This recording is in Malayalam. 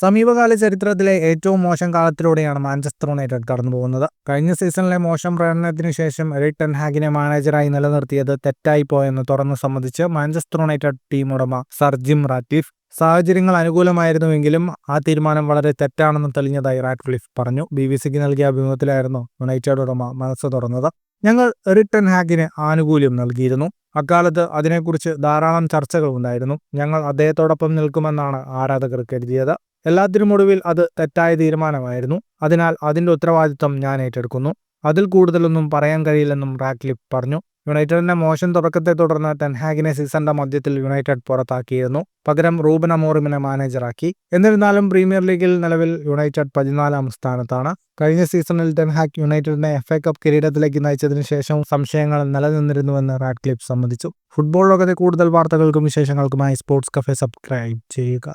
സമീപകാല ചരിത്രത്തിലെ ഏറ്റവും മോശം കാലത്തിലൂടെയാണ് മാഞ്ചസ്റ്റർ യുണൈറ്റഡ് കടന്നുപോകുന്നത്. കഴിഞ്ഞ സീസണിലെ മോശം പ്രകടനത്തിനു ശേഷം എറിക് ടെൻ ഹാഗിനെ മാനേജറായി നിലനിർത്തിയത് തെറ്റായിപ്പോയെന്ന് തുറന്നു സമ്മതിച്ച് മാഞ്ചസ്റ്റർ യുണൈറ്റഡ് ടീം ഉടമ സർ ജിം റാറ്റ്ക്ലിഫ്. സാഹചര്യങ്ങൾ അനുകൂലമായിരുന്നുവെങ്കിലും ആ തീരുമാനം വളരെ തെറ്റാണെന്ന് തെളിഞ്ഞതായി റാറ്റ്ക്ലിഫ് പറഞ്ഞു. BBC-ക്ക് നൽകിയ അഭിമുഖത്തിലായിരുന്നു യുണൈറ്റഡ് ഉടമ മനസ്സ് തുറന്നത്. ഞങ്ങൾ എറിക് ടെൻ ഹാഗിന് ആനുകൂല്യം നൽകിയിരുന്നു. അക്കാലത്ത് അതിനെക്കുറിച്ച് ധാരാളം ചർച്ചകൾ ഉണ്ടായിരുന്നു. ഞങ്ങൾ അദ്ദേഹത്തോടൊപ്പം നിൽക്കുമെന്നാണ് ആരാധകർ കരുതിയത്. എല്ലാത്തിനുമൊടുവിൽ അത് തെറ്റായ തീരുമാനമായിരുന്നു. അതിനാൽ അതിന്റെ ഉത്തരവാദിത്തം ഞാൻ ഏറ്റെടുക്കുന്നു. അതിൽ കൂടുതലൊന്നും പറയാൻ കഴിയില്ലെന്നും റാറ്റ്ക്ലിഫ് പറഞ്ഞു. യുണൈറ്റഡിന്റെ മോശം തുടക്കത്തെ തുടർന്ന് ടെൻ ഹാഗിനെ സീസണിന്റെ മധ്യത്തിൽ യുണൈറ്റഡ് പുറത്താക്കിയിരുന്നു. പകരം റൂബൻ അമോറിമിനെ മാനേജറാക്കി. എന്നിരുന്നാലും പ്രീമിയർ ലീഗിൽ നിലവിൽ യുണൈറ്റഡ് 14-ാം സ്ഥാനത്താണ്. കഴിഞ്ഞ സീസണിൽ ടെൻ ഹാഗ് യുണൈറ്റഡിനെ FA കപ്പ് കിരീടത്തിലേക്ക് നയിച്ചതിനു ശേഷം സംശയങ്ങൾ നിലനിന്നിരുന്നുവെന്ന് റാറ്റ്ക്ലിഫ് സമ്മതിച്ചു. ഫുട്ബോൾ ലോകത്തെ കൂടുതൽ വാർത്തകൾക്കും വിശേഷങ്ങൾക്കുമായി സ്പോർട്സ് കഫേ സബ്സ്ക്രൈബ് ചെയ്യുക.